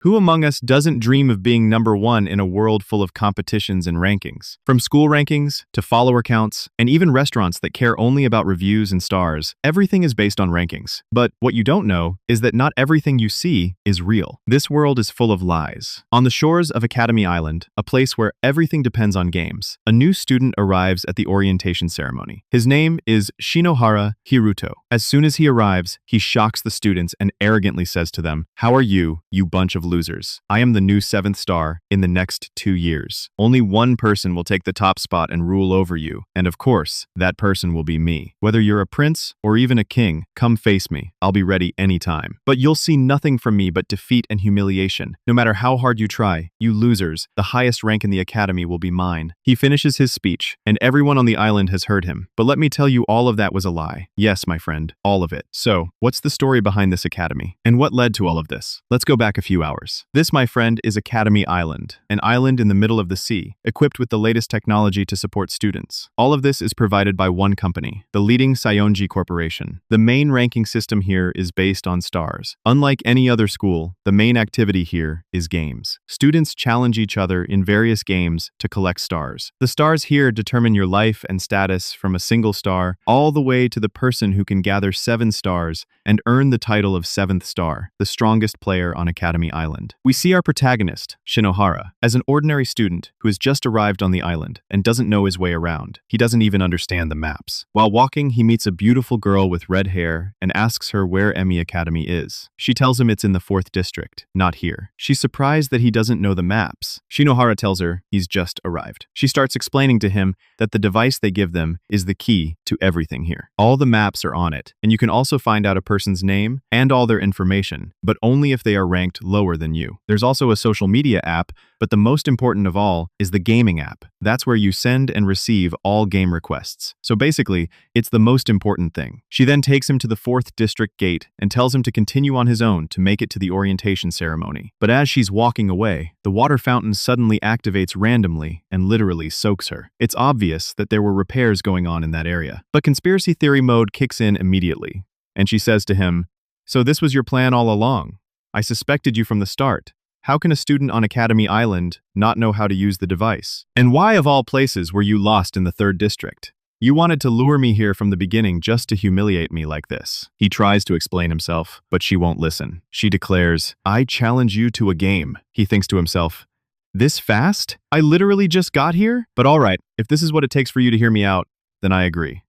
Who among us doesn't dream of being number one in a world full of competitions and rankings? From school rankings to follower counts, and even restaurants that care only about reviews and stars, everything is based on rankings. But what you don't know is that not everything you see is real. This world is full of lies. On the shores of Akami Island, a place where everything depends on games, a new student arrives at the orientation ceremony. His name is Shinohara Hiroto. As soon as he arrives, he shocks the students and arrogantly says to them, "How are you, you bunch of losers? I am the new 7th star in the next 2 years. Only one person will take the top spot and rule over you, and of course, that person will be me. Whether you're a prince or even a king, come face me. I'll be ready anytime. But you'll see nothing from me but defeat and humiliation. No matter how hard you try, you losers, the highest rank in the academy will be mine." He finishes his speech, and everyone on the island has heard him. But let me tell you, all of that was a lie. Yes, my friend, all of it. So, what's the story behind this academy? And what led to all of this? Let's go back a few hours. This, my friend, is Akami Island, an island in the middle of the sea, equipped with the latest technology to support students. All of this is provided by one company, the leading Saionji Corporation. The main ranking system here is based on stars. Unlike any other school, the main activity here is games. Students challenge each other in various games to collect stars. The stars here determine your life and status from a single star all the way to the person who can gather 7 stars and earn the title of 7th star, the strongest player on Akami Island. We see our protagonist, Shinohara, as an ordinary student who has just arrived on the island and doesn't know his way around. He doesn't even understand the maps. While walking, he meets a beautiful girl with red hair and asks her where Emi Academy is. She tells him it's in the 4th district, not here. She's surprised that he doesn't know the maps. Shinohara tells her he's just arrived. She starts explaining to him that the device they give them is the key to everything here. All the maps are on it, and you can also find out a person's name and all their information, but only if they are ranked lower than you. There's also a social media app, but the most important of all is the gaming app. That's where you send and receive all game requests. So basically, it's the most important thing. She then takes him to the 4th district gate and tells him to continue on his own to make it to the orientation ceremony. But as she's walking away, the water fountain suddenly activates randomly and literally soaks her. It's obvious that there were repairs going on in that area. But conspiracy theory mode kicks in immediately, and she says to him, "So this was your plan all along? I suspected you from the start. How can a student on Akami Island not know how to use the device? And why of all places were you lost in the 3rd district? You wanted to lure me here from the beginning just to humiliate me like this." He tries to explain himself, but she won't listen. She declares, "I challenge you to a game." He thinks to himself, "This fast? I literally just got here? But all right, if this is what it takes for you to hear me out, then I agree."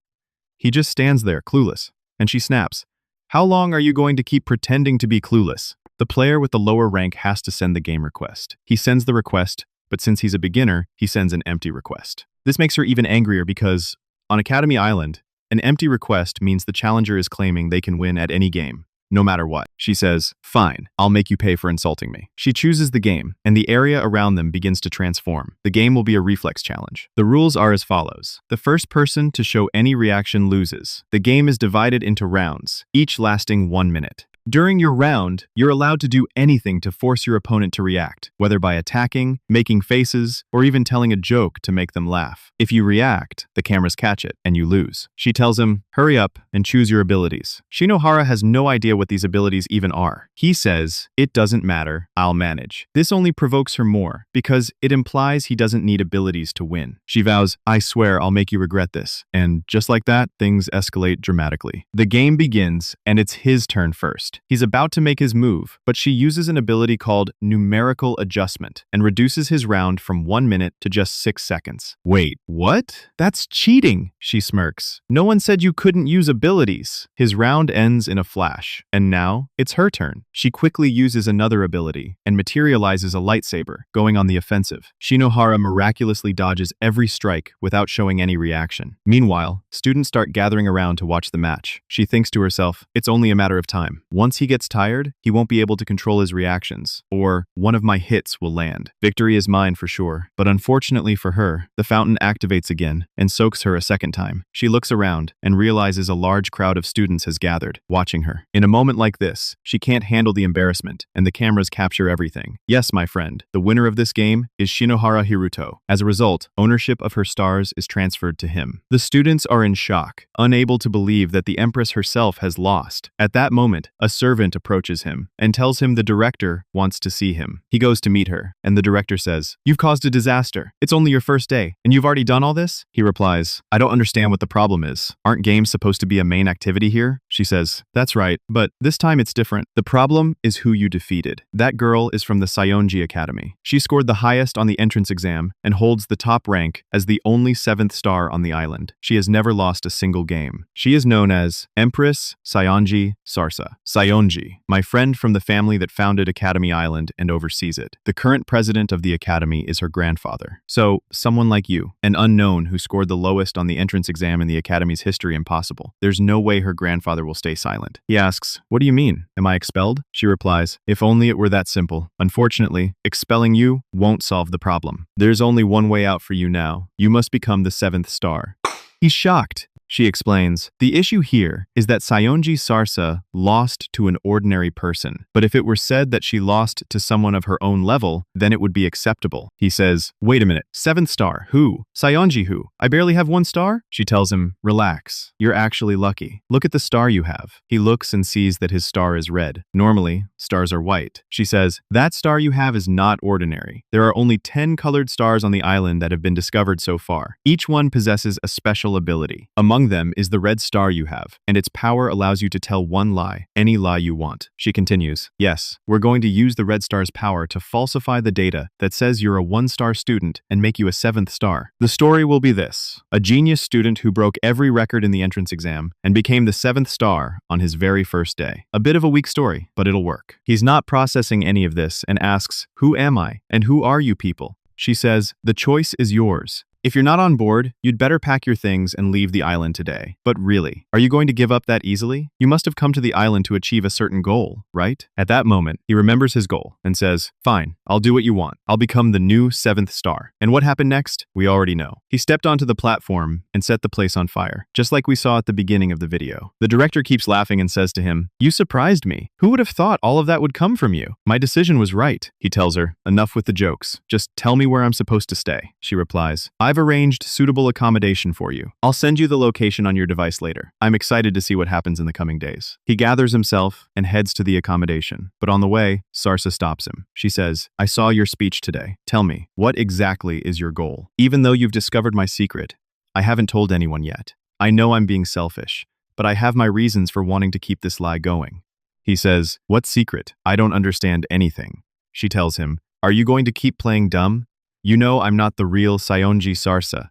He just stands there, clueless, and she snaps, "How long are you going to keep pretending to be clueless?" The player with the lower rank has to send the game request. He sends the request, but since he's a beginner, he sends an empty request. This makes her even angrier because, on Akami Island, an empty request means the challenger is claiming they can win at any game, no matter what. She says, "Fine, I'll make you pay for insulting me." She chooses the game, and the area around them begins to transform. The game will be a reflex challenge. The rules are as follows. The first person to show any reaction loses. The game is divided into rounds, each lasting 1 minute. During your round, you're allowed to do anything to force your opponent to react, whether by attacking, making faces, or even telling a joke to make them laugh. If you react, the cameras catch it, and you lose. She tells him, "Hurry up and choose your abilities." Shinohara has no idea what these abilities even are. He says, "It doesn't matter, I'll manage." This only provokes her more, because it implies he doesn't need abilities to win. She vows, "I swear I'll make you regret this." And just like that, things escalate dramatically. The game begins, and it's his turn first. He's about to make his move, but she uses an ability called numerical adjustment and reduces his round from 1 minute to just 6 seconds. "Wait, what? That's cheating," she smirks. "No one said you couldn't use abilities." His round ends in a flash, and now it's her turn. She quickly uses another ability and materializes a lightsaber, going on the offensive. Shinohara miraculously dodges every strike without showing any reaction. Meanwhile, students start gathering around to watch the match. She thinks to herself, it's only a matter of time. Once he gets tired, he won't be able to control his reactions, or one of my hits will land. Victory is mine for sure. But unfortunately for her, the fountain activates again and soaks her a second time. She looks around and realizes a large crowd of students has gathered, watching her. In a moment like this, she can't handle the embarrassment, and the cameras capture everything. Yes, my friend, the winner of this game is Shinohara Hiroto. As a result, ownership of her stars is transferred to him. The students are in shock, unable to believe that the Empress herself has lost. At that moment, a servant approaches him and tells him the director wants to see him. He goes to meet her, and the director says, "You've caused a disaster. It's only your first day, and you've already done all this?" He replies, "I don't understand what the problem is. Aren't games supposed to be a main activity here?" She says, "That's right, but this time it's different. The problem is who you defeated. That girl is from the Saionji Academy. She scored the highest on the entrance exam and holds the top rank as the only 7th star on the island. She has never lost a single game. She is known as Empress Saionji Sarasa. Saionji, my friend from the family that founded Academy Island and oversees it. The current president of the academy is her grandfather. So, someone like you, an unknown who scored the lowest on the entrance exam in the academy's history impossible. There's no way her grandfather will stay silent." He asks, "What do you mean? Am I expelled?" She replies, "If only it were that simple. Unfortunately, expelling you won't solve the problem. There's only one way out for you now. You must become the 7th star." He's shocked. She explains, "The issue here is that Saionji Sarasa lost to an ordinary person, but if it were said that she lost to someone of her own level, then it would be acceptable." He says, "Wait a minute, 7th star, who? Saionji who? I barely have 1 star?" She tells him, "Relax, you're actually lucky. Look at the star you have." He looks and sees that his star is red. Normally, stars are white. She says, "That star you have is not ordinary. There are only 10 colored stars on the island that have been discovered so far. Each one possesses a special ability. Among them is the red star you have, and its power allows you to tell one lie, any lie you want." She continues, "Yes, we're going to use the red star's power to falsify the data that says you're a 1-star student and make you a 7th star. The story will be this: a genius student who broke every record in the entrance exam and became the 7th star on his very first day. A bit of a weak story, but it'll work." He's not processing any of this and asks, "Who am I? And who are you people?" She says, "The choice is yours. If you're not on board, you'd better pack your things and leave the island today. But really, are you going to give up that easily? You must have come to the island to achieve a certain goal, right?" At that moment, he remembers his goal and says, "Fine, I'll do what you want. I'll become the new 7th star." And what happened next? We already know. He stepped onto the platform and set the place on fire, just like we saw at the beginning of the video. The director keeps laughing and says to him, "You surprised me. Who would have thought all of that would come from you? My decision was right." He tells her, "Enough with the jokes. Just tell me where I'm supposed to stay." She replies, "I've arranged suitable accommodation for you. I'll send you the location on your device later. I'm excited to see what happens in the coming days." He gathers himself and heads to the accommodation. But on the way, Sarasa stops him. She says, "I saw your speech today. Tell me, what exactly is your goal? Even though you've discovered my secret, I haven't told anyone yet. I know I'm being selfish, but I have my reasons for wanting to keep this lie going." He says, "What secret? I don't understand anything." She tells him, "Are you going to keep playing dumb? You know I'm not the real Saionji Sarasa.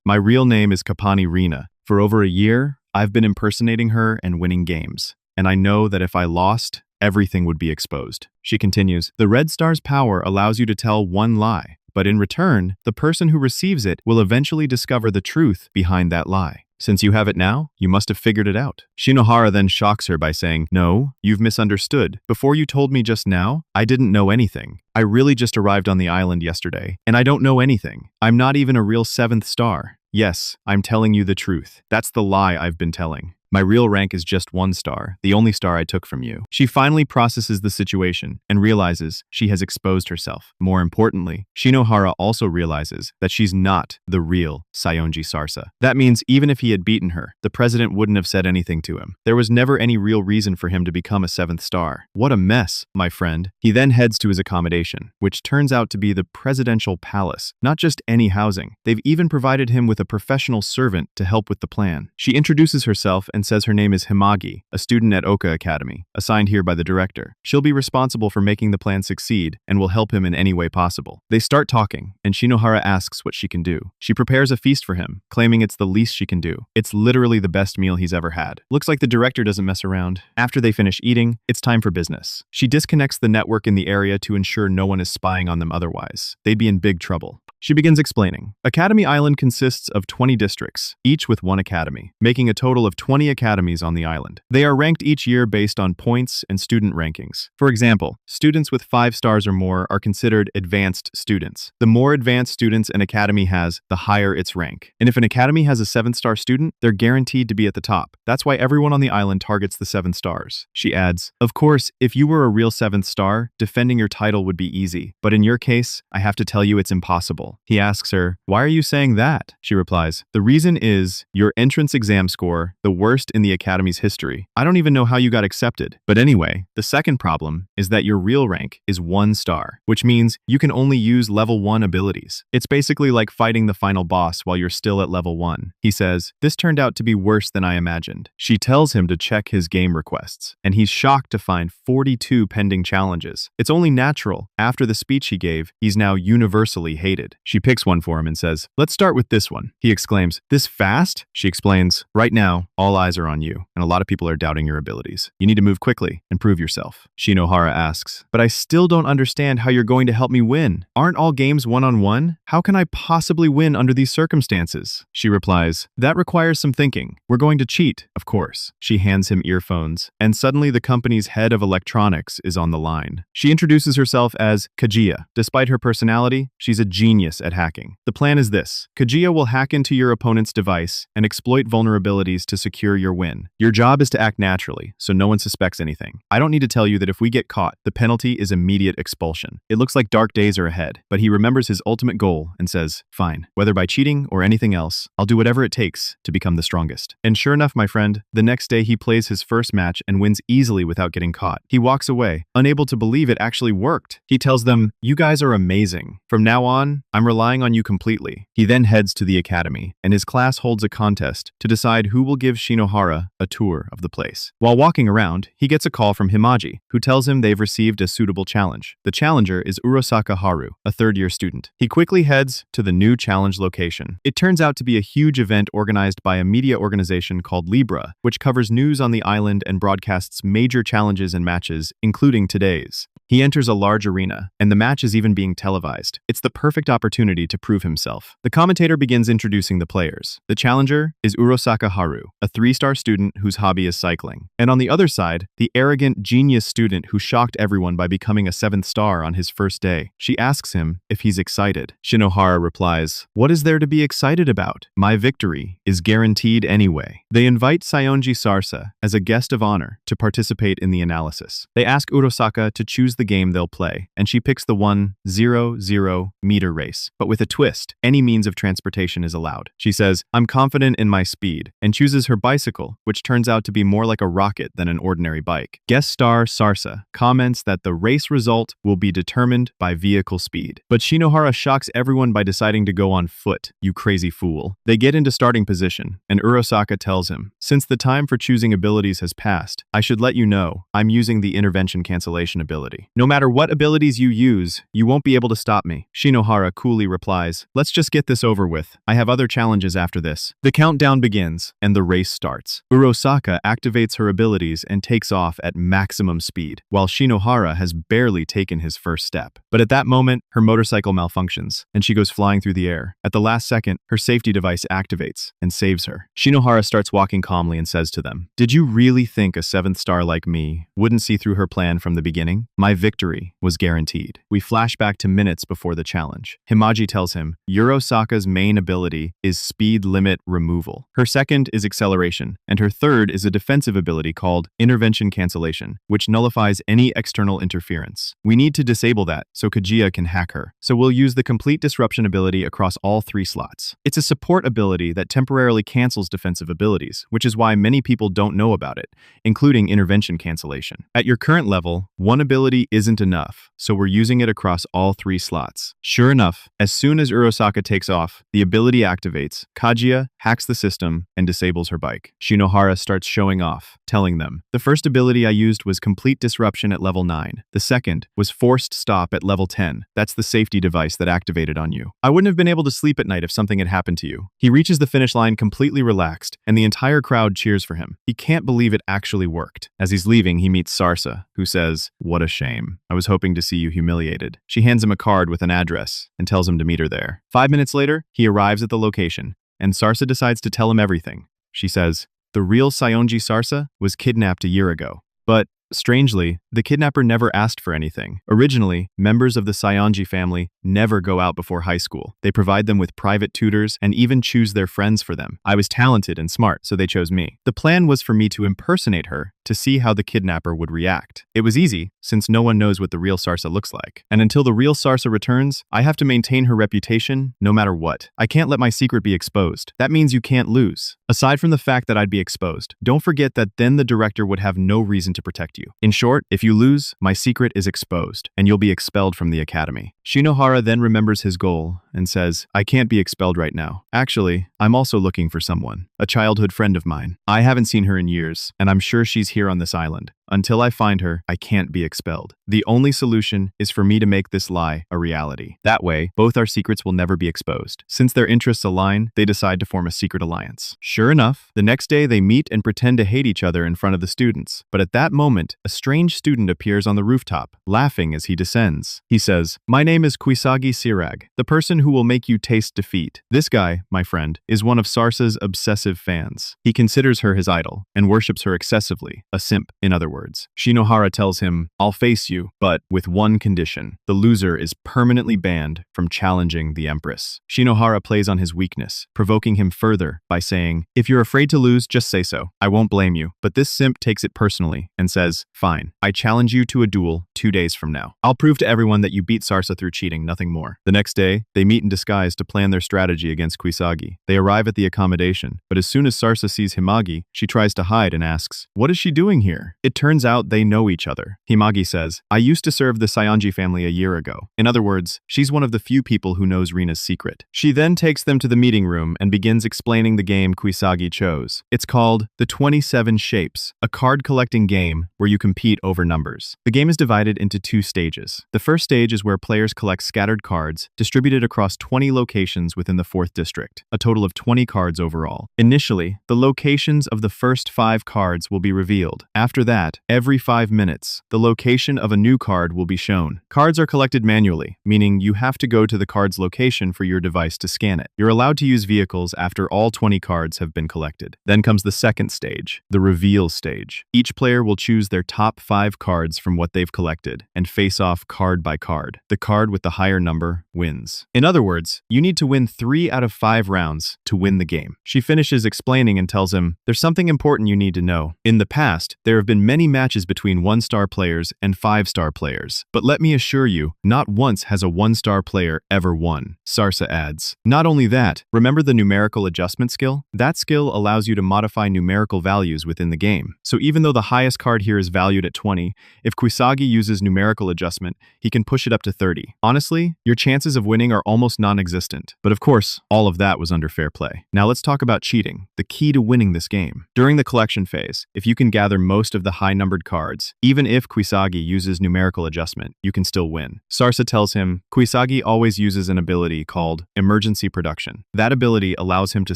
My real name is Kapani Rina. For over a year, I've been impersonating her and winning games. And I know that if I lost, everything would be exposed." She continues, "The red star's power allows you to tell one lie, but in return, the person who receives it will eventually discover the truth behind that lie. Since you have it now, you must have figured it out." Shinohara then shocks her by saying, "No, you've misunderstood. Before you told me just now, I didn't know anything. I really just arrived on the island yesterday, and I don't know anything. I'm not even a real 7th star. Yes, I'm telling you the truth. That's the lie I've been telling. My real rank is just 1 star, the only star I took from you." She finally processes the situation and realizes she has exposed herself. More importantly, Shinohara also realizes that she's not the real Saionji Sarasa. That means even if he had beaten her, the president wouldn't have said anything to him. There was never any real reason for him to become a 7th star. What a mess, my friend. He then heads to his accommodation, which turns out to be the presidential palace. Not just any housing. They've even provided him with a professional servant to help with the plan. She introduces herself and says her name is Himagi, a student at Oka Academy, assigned here by the director. She'll be responsible for making the plan succeed and will help him in any way possible. They start talking, and Shinohara asks what she can do. She prepares a feast for him, claiming it's the least she can do. It's literally the best meal he's ever had. Looks like the director doesn't mess around. After they finish eating, it's time for business. She disconnects the network in the area to ensure no one is spying on them otherwise. They'd be in big trouble. She begins explaining. Academy Island consists of 20 districts, each with 1 academy, making a total of 20 academies on the island. They are ranked each year based on points and student rankings. For example, students with 5 stars or more are considered advanced students. The more advanced students an academy has, the higher its rank. And if an academy has a 7-star student, they're guaranteed to be at the top. That's why everyone on the island targets the 7 stars. She adds, "Of course, if you were a real 7th star, defending your title would be easy. But in your case, I have to tell you it's impossible. level. He asks her, "Why are you saying that?" She replies, "The reason is your entrance exam score, the worst in the Academy's history. I don't even know how you got accepted. But anyway, the second problem is that your real rank is 1 star, which means you can only use level 1 abilities. It's basically like fighting the final boss while you're still at level 1. He says, "This turned out to be worse than I imagined." She tells him to check his game requests, and he's shocked to find 42 pending challenges. It's only natural. After the speech he gave, he's now universally hated. She picks one for him and says, "Let's start with this one." He exclaims, "This fast?" She explains, "Right now, all eyes are on you, and a lot of people are doubting your abilities. You need to move quickly and prove yourself." Shinohara asks, "But I still don't understand how you're going to help me win. Aren't all games one-on-one? How can I possibly win under these circumstances?" She replies, "That requires some thinking. We're going to cheat, of course." She hands him earphones, and suddenly the company's head of electronics is on the line. She introduces herself as Kaguya. Despite her personality, she's a genius at hacking. The plan is this. Kaguya will hack into your opponent's device and exploit vulnerabilities to secure your win. Your job is to act naturally, so no one suspects anything. I don't need to tell you that if we get caught, the penalty is immediate expulsion. It looks like dark days are ahead, but he remembers his ultimate goal and says, "Fine, whether by cheating or anything else, I'll do whatever it takes to become the strongest." And sure enough, my friend, the next day he plays his first match and wins easily without getting caught. He walks away, unable to believe it actually worked. He tells them, "You guys are amazing. From now on, I'm relying on you completely." He then heads to the academy, and his class holds a contest to decide who will give Shinohara a tour of the place. While walking around, he gets a call from Himaji, who tells him they've received a suitable challenge. The challenger is Urosaka Haru, a third-year student. He quickly heads to the new challenge location. It turns out to be a huge event organized by a media organization called Libra, which covers news on the island and broadcasts major challenges and matches, including today's. He enters a large arena, and the match is even being televised. It's the perfect opportunity to prove himself. The commentator begins introducing the players. The challenger is Urosaka Haru, a 3-star student whose hobby is cycling. And on the other side, the arrogant genius student who shocked everyone by becoming a 7th star on his first day. She asks him if he's excited. Shinohara replies, "What is there to be excited about? My victory is guaranteed anyway." They invite Saionji Sarasa as a guest of honor to participate in the analysis. They ask Urosaka to choose the game they'll play, and she picks the 100 meter race. But with a twist, any means of transportation is allowed. She says, "I'm confident in my speed," and chooses her bicycle, which turns out to be more like a rocket than an ordinary bike. Guest star Sarsa comments that the race result will be determined by vehicle speed. But Shinohara shocks everyone by deciding to go on foot. "You crazy fool." They get into starting position, and Urosaka tells him, "Since the time for choosing abilities has passed, I should let you know I'm using the intervention cancellation ability. No matter what abilities you use, you won't be able to stop me." Shinohara coolly replies, "Let's just get this over with. I have other challenges after this." The countdown begins, and the race starts. Urosaka activates her abilities and takes off at maximum speed, while Shinohara has barely taken his first step. But at that moment, her motorcycle malfunctions, and she goes flying through the air. At the last second, her safety device activates and saves her. Shinohara starts walking calmly and says to them, "Did you really think a 7th star like me wouldn't see through her plan from the beginning? My victory was guaranteed." We flash back to minutes before the challenge. Himaji tells him, Urosaka's main ability is speed limit removal. Her second is acceleration, and her third is a defensive ability called intervention cancellation, which nullifies any external interference. We need to disable that so Kaguya can hack her. So we'll use the complete disruption ability across all 3 slots. It's a support ability that temporarily cancels defensive abilities, which is why many people don't know about it, including intervention cancellation. At your current level, one ability isn't enough, so we're using it across all 3 slots. Sure enough, as soon as Urosaka takes off, the ability activates, Kaguya hacks the system, and disables her bike. Shinohara starts showing off, telling them, "The first ability I used was complete disruption at level 9. The second was forced stop at level 10. That's the safety device that activated on you. I wouldn't have been able to sleep at night if something had happened to you." He reaches the finish line completely relaxed, and the entire crowd cheers for him. He can't believe it actually worked. As he's leaving, he meets Sarsa, who says, "What a shame. I was hoping to see you humiliated." She hands him a card with an address and tells him to meet her there. 5 minutes later, he arrives at the location, and Sarsa decides to tell him everything. She says, "The real Saionji Sarsa was kidnapped a year ago, but Strangely, the kidnapper never asked for anything. Originally, members of the Saionji family never go out before high school. They provide them with private tutors and even choose their friends for them. I was talented and smart, so they chose me. The plan was for me to impersonate her to see how the kidnapper would react. It was easy, since no one knows what the real Sarasa looks like. And until the real Sarasa returns, I have to maintain her reputation no matter what. I can't let my secret be exposed. That means you can't lose. Aside from the fact that I'd be exposed, don't forget that then the director would have no reason to protect you. In short, if you lose, my secret is exposed, and you'll be expelled from the academy. Shinohara then remembers his goal and says, I can't be expelled right now. Actually, I'm also looking for someone, a childhood friend of mine. I haven't seen her in years, and I'm sure she's here on this island. Until I find her, I can't be expelled. The only solution is for me to make this lie a reality. That way, both our secrets will never be exposed. Since their interests align, they decide to form a secret alliance. Sure enough, the next day they meet and pretend to hate each other in front of the students. But at that moment, a strange student appears on the rooftop, laughing as he descends. He says, My name is Kuisagi Sirag, the person who will make you taste defeat. This guy, my friend, is one of Sarsa's obsessive fans. He considers her his idol and worships her excessively, a simp, in other words. Shinohara tells him, I'll face you, but with one condition. The loser is permanently banned from challenging the Empress. Shinohara plays on his weakness, provoking him further by saying, If you're afraid to lose, just say so. I won't blame you. But this simp takes it personally and says, Fine, I challenge you to a duel 2 days from now. I'll prove to everyone that you beat Sarasa through cheating, nothing more. The next day, they meet in disguise to plan their strategy against Kuisagi. They arrive at the accommodation, but as soon as Sarasa sees Himagi, she tries to hide and asks, What is she doing here? It turns out they know each other. Himagi says, I used to serve the Saionji family a year ago. In other words, she's one of the few people who knows Rina's secret. She then takes them to the meeting room and begins explaining the game Kuisagi chose. It's called The 27 Shapes, a card-collecting game where you compete over numbers. The game is divided into 2 stages. The first stage is where players collect scattered cards distributed across 20 locations within the 4th district, a total of 20 cards overall. Initially, the locations of the first 5 cards will be revealed. After that, every 5 minutes, the location of a new card will be shown. Cards are collected manually, meaning you have to go to the card's location for your device to scan it. You're allowed to use vehicles after all 20 cards have been collected. Then comes the second stage, the reveal stage. Each player will choose their top 5 cards from what they've collected and face off card by card. The card with the higher number wins. In other words, you need to win 3 out of 5 rounds to win the game. She finishes explaining and tells him, There's something important you need to know. In the past, there have been many matches between 1-star players and 5-star players. But let me assure you, not once has a 1-star player ever won. Sarasa adds. Not only that, remember the numerical adjustment skill? That skill allows you to modify numerical values within the game. So even though the highest card here is valued at 20, if Kuisagi uses numerical adjustment, he can push it up to 30. Honestly, your chances of winning are almost non-existent. But of course, all of that was under fair play. Now let's talk about cheating, the key to winning this game. During the collection phase, if you can gather most of the high-numbered cards, even if Kuisagi uses numerical adjustment, you can still win. Sarasa tells him, Kuisagi always uses an ability called emergency production. That ability allows him to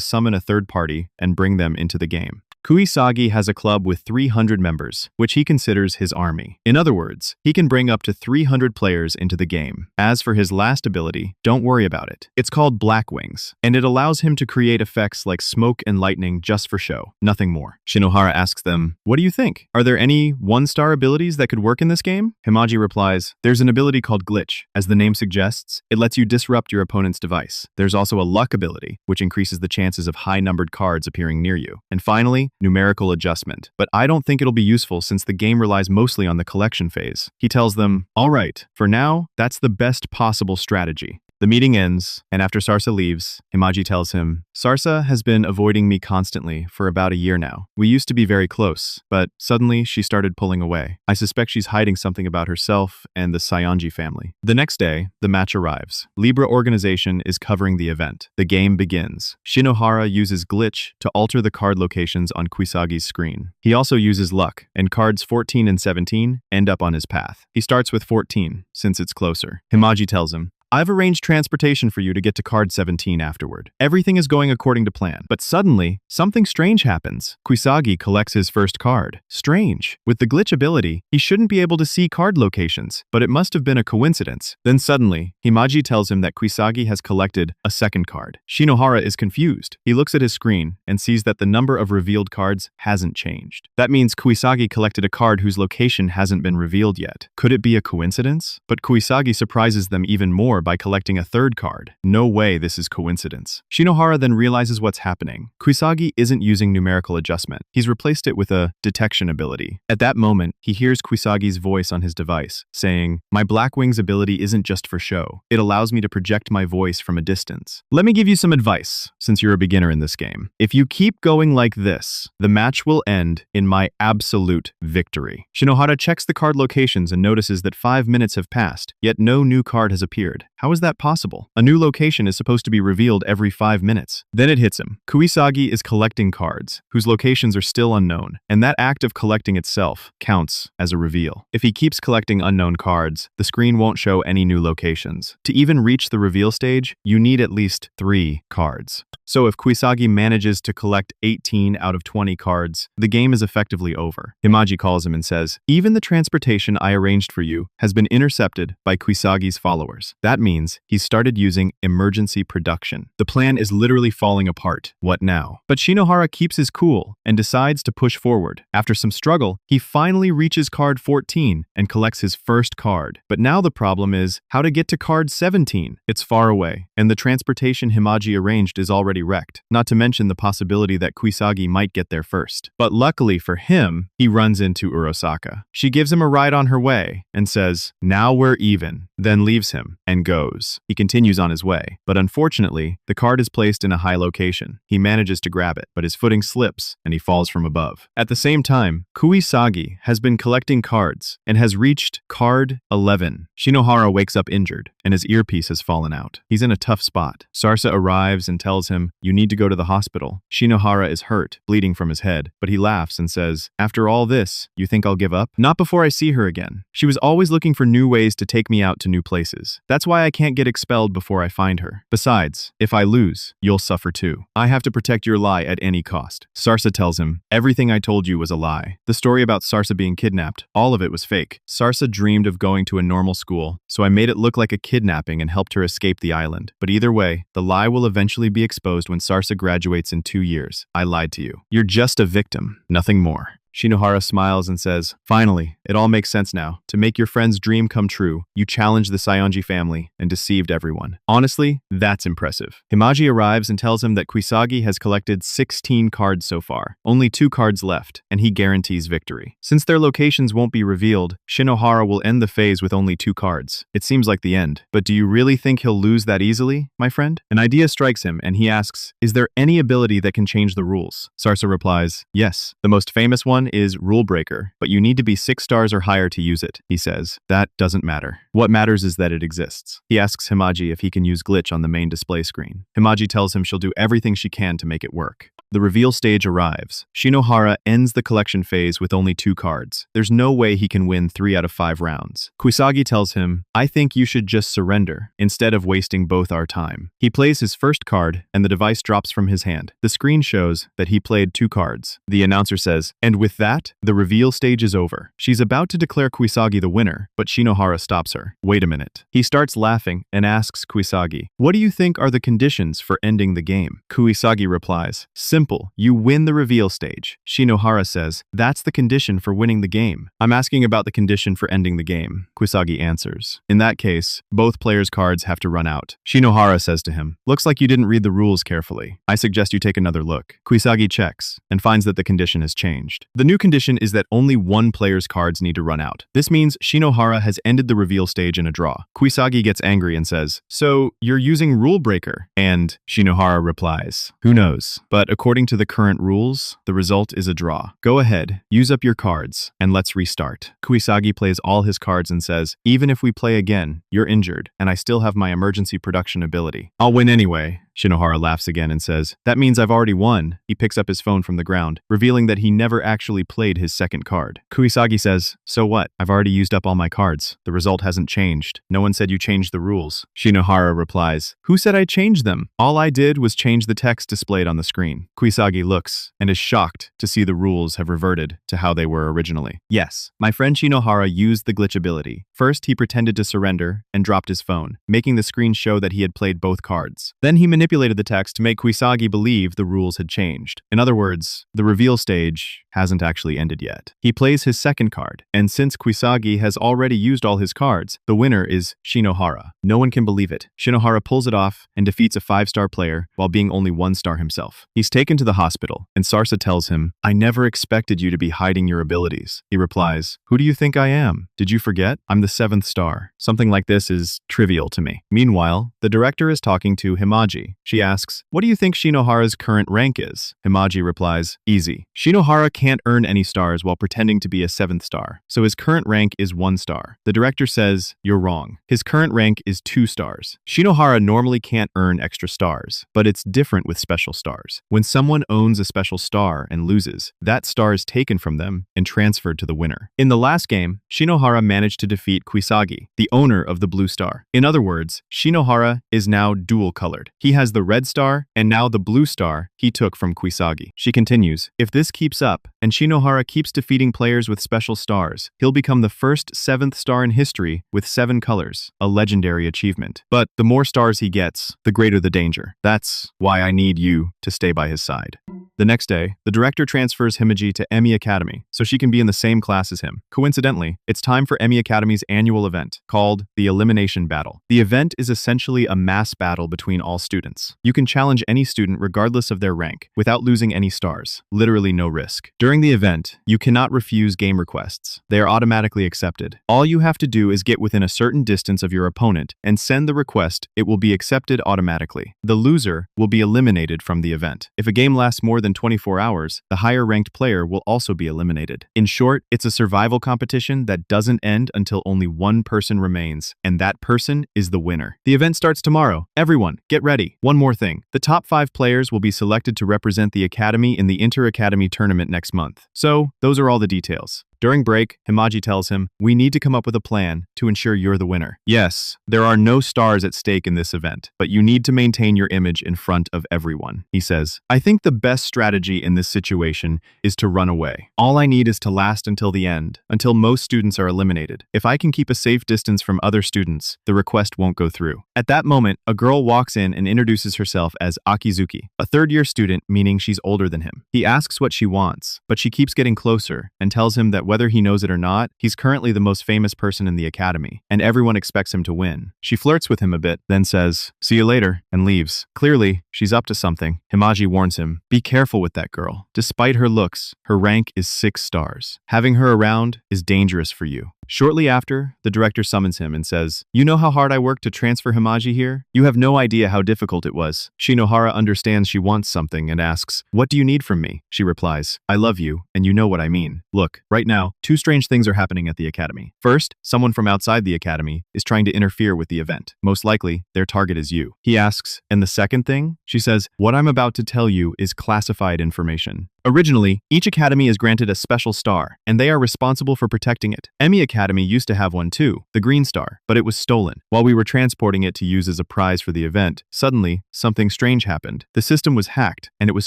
summon a third party and bring them into the game. Kuisagi has a club with 300 members, which he considers his army. In other words, he can bring up to 300 players into the game. As for his last ability, don't worry about it. It's called Black Wings, and it allows him to create effects like smoke and lightning just for show, nothing more. Shinohara asks them, What do you think? Are there any 1-star abilities that could work in this game? Himagi replies, There's an ability called Glitch. As the name suggests, it lets you disrupt your opponent's device. There's also a Luck ability, which increases the chances of high-numbered cards appearing near you. And finally, numerical adjustment. But I don't think it'll be useful since the game relies mostly on the collection phase. He tells them, All right, for now, that's the best possible strategy. The meeting ends, and after Sarasa leaves, Himagi tells him, Sarasa has been avoiding me constantly for about a year now. We used to be very close, but suddenly she started pulling away. I suspect she's hiding something about herself and the Saionji family. The next day, the match arrives. Libra Organization is covering the event. The game begins. Shinohara uses Glitch to alter the card locations on Kuisagi's screen. He also uses Luck, and cards 14 and 17 end up on his path. He starts with 14, since it's closer. Himagi tells him, I've arranged transportation for you to get to card 17 afterward. Everything is going according to plan. But suddenly, something strange happens. Kuisagi collects his first card. Strange. With the glitch ability, he shouldn't be able to see card locations, but it must have been a coincidence. Then suddenly, Himaji tells him that Kuisagi has collected a second card. Shinohara is confused. He looks at his screen and sees that the number of revealed cards hasn't changed. That means Kuisagi collected a card whose location hasn't been revealed yet. Could it be a coincidence? But Kuisagi surprises them even more by collecting a third card. No way this is coincidence. Shinohara then realizes what's happening. Kuisagi isn't using numerical adjustment. He's replaced it with a detection ability. At that moment, he hears Kuisagi's voice on his device, saying, "My Black Wings ability isn't just for show. It allows me to project my voice from a distance. Let me give you some advice, since you're a beginner in this game. If you keep going like this, the match will end in my absolute victory." Shinohara checks the card locations and notices that 5 minutes have passed, yet no new card has appeared. How is that possible? A new location is supposed to be revealed every 5 minutes. Then it hits him. Kuisagi is collecting cards, whose locations are still unknown, and that act of collecting itself counts as a reveal. If he keeps collecting unknown cards, the screen won't show any new locations. To even reach the reveal stage, you need at least 3 cards. So if Kuisagi manages to collect 18 out of 20 cards, the game is effectively over. Himaji calls him and says, "Even the transportation I arranged for you has been intercepted by Kuisagi's followers." That means he's started using emergency production. The plan is literally falling apart. What now? But Shinohara keeps his cool and decides to push forward. After some struggle, he finally reaches card 14 and collects his first card. But now the problem is how to get to card 17. It's far away, and the transportation Himaji arranged is already wrecked, not to mention the possibility that Kuisagi might get there first. But luckily for him, he runs into Urosaka. She gives him a ride on her way and says, "Now we're even," then leaves him and goes. He continues on his way, but unfortunately, the card is placed in a high location. He manages to grab it, but his footing slips and he falls from above. At the same time, Kuisagi has been collecting cards and has reached card 11. Shinohara wakes up injured, and his earpiece has fallen out. He's in a tough spot. Sarasa arrives and tells him, "You need to go to the hospital." Shinohara is hurt, bleeding from his head, but he laughs and says, "After all this, you think I'll give up? Not before I see her again. She was always looking for new ways to take me out to new places. That's why I can't get expelled before I find her. Besides, if I lose, you'll suffer too. I have to protect your lie at any cost." Sarasa tells him, "Everything I told you was a lie. The story about Sarasa being kidnapped, all of it was fake. Sarasa dreamed of going to a normal school, so I made it look like a kidnapping and helped her escape the island. But either way, the lie will eventually be exposed when Sarasa graduates in 2 years. I lied to you. You're just a victim, nothing more." Shinohara smiles and says, "Finally, it all makes sense now. To make your friend's dream come true, you challenged the Saionji family and deceived everyone. Honestly, that's impressive." Himaji arrives and tells him that Kuisagi has collected 16 cards so far, only 2 cards left, and he guarantees victory. Since their locations won't be revealed, Shinohara will end the phase with only 2 cards. It seems like the end. But do you really think he'll lose that easily, my friend? An idea strikes him, and he asks, "Is there any ability that can change the rules?" Sarasa replies, "Yes. The most famous one is Rule Breaker, but you need to be 6 stars or higher to use it." He says, "That doesn't matter. What matters is that it exists." He asks Himaji if he can use glitch on the main display screen. Himaji tells him she'll do everything she can to make it work. The reveal stage arrives. Shinohara ends the collection phase with only 2 cards. There's no way he can win 3 out of 5 rounds. Kuisagi tells him, "I think you should just surrender, instead of wasting both our time." He plays his first card, and the device drops from his hand. The screen shows that he played 2 cards. The announcer says, "And with that, the reveal stage is over." She's about to declare Kuisagi the winner, but Shinohara stops her. "Wait a minute." He starts laughing and asks Kuisagi, "What do you think are the conditions for ending the game?" Kuisagi replies, "Simple. You win the reveal stage." Shinohara says, "That's the condition for winning the game." "I'm asking about the condition for ending the game," Kuisagi answers. "In that case, both players' cards have to run out." Shinohara says to him, "Looks like you didn't read the rules carefully. I suggest you take another look." Kuisagi checks and finds that the condition has changed. The new condition is that only one player's cards need to run out. This means Shinohara has ended the reveal stage in a draw. Kuisagi gets angry and says, "So, you're using Rule Breaker?" And Shinohara replies, "Who knows? But according to the current rules, the result is a draw. Go ahead, use up your cards, and let's restart." Kuisagi plays all his cards and says, "Even if we play again, you're injured, and I still have my emergency production ability. I'll win anyway, Shinohara laughs again and says, "That means I've already won." He picks up his phone from the ground, revealing that he never actually played his second card. Kuisagi says, "So what? I've already used up all my cards. The result hasn't changed. No one said you changed the rules." Shinohara replies, "Who said I changed them? All I did was change the text displayed on the screen." Kuisagi looks and is shocked to see the rules have reverted to how they were originally. Yes, my friend Shinohara used the glitch ability. First, he pretended to surrender and dropped his phone, making the screen show that he had played both cards. Then he manipulated the text to make Kuisagi believe the rules had changed. In other words, the reveal stage hasn't actually ended yet. He plays his second card, and since Kuisagi has already used all his cards, the winner is Shinohara. No one can believe it. Shinohara pulls it off and defeats a 5-star player while being only 1 star himself. He's taken to the hospital, and Sarasa tells him, "I never expected you to be hiding your abilities." He replies, "Who do you think I am? Did you forget? I'm the 7th star." Something like this is trivial to me. Meanwhile, the director is talking to Himaji. She asks, "What do you think Shinohara's current rank is?" Himaji replies, "Easy. Shinohara can't earn any stars while pretending to be a 7th star, so his current rank is 1 star. The director says, "You're wrong. His current rank is 2 stars. Shinohara normally can't earn extra stars, but it's different with special stars. When someone owns a special star and loses, that star is taken from them and transferred to the winner." In the last game, Shinohara managed to defeat Kuisagi, the owner of the blue star. In other words, Shinohara is now dual-colored. He has the red star and now the blue star he took from Kuisagi. She continues, "If this keeps up, and Shinohara keeps defeating players with special stars, he'll become the first 7th star in history with 7 colors, a legendary achievement. But the more stars he gets, the greater the danger. That's why I need you to stay by his side." The next day, the director transfers Himaji to Emi Academy so she can be in the same class as him. Coincidentally, it's time for Emi Academy's annual event, called the Elimination Battle. The event is essentially a mass battle between all students. You can challenge any student regardless of their rank, without losing any stars. Literally no risk. During the event, you cannot refuse game requests. They are automatically accepted. All you have to do is get within a certain distance of your opponent and send the request. It will be accepted automatically. The loser will be eliminated from the event. If a game lasts more than 24 hours, the higher-ranked player will also be eliminated. In short, it's a survival competition that doesn't end until only one person remains, and that person is the winner. The event starts tomorrow. Everyone, get ready. One more thing. The top 5 players will be selected to represent the Academy in the Inter-Academy tournament next month. So, those are all the details. During break, Himaji tells him, "We need to come up with a plan to ensure you're the winner. Yes, there are no stars at stake in this event, but you need to maintain your image in front of everyone." He says, "I think the best strategy in this situation is to run away. All I need is to last until the end, until most students are eliminated. If I can keep a safe distance from other students, the request won't go through." At that moment, a girl walks in and introduces herself as Akizuki, a third-year student, meaning she's older than him. He asks what she wants, but she keeps getting closer and tells him that whether he knows it or not, he's currently the most famous person in the academy, and everyone expects him to win. She flirts with him a bit, then says, "See you later," and leaves. Clearly, she's up to something. Himaji warns him, "Be careful with that girl. Despite her looks, her rank is 6 stars. Having her around is dangerous for you." Shortly after, the director summons him and says, "You know how hard I worked to transfer Himaji here? You have no idea how difficult it was." Shinohara understands she wants something and asks, "What do you need from me?" She replies, "I love you, and you know what I mean. Look, right now, 2 strange things are happening at the academy. First, someone from outside the academy is trying to interfere with the event. Most likely, their target is you." He asks, "And the second thing?" She says, "What I'm about to tell you is classified information. Originally, each academy is granted a special star, and they are responsible for protecting it. Emi Academy used to have one too, the green star, but it was stolen. While we were transporting it to use as a prize for the event, suddenly, something strange happened. The system was hacked, and it was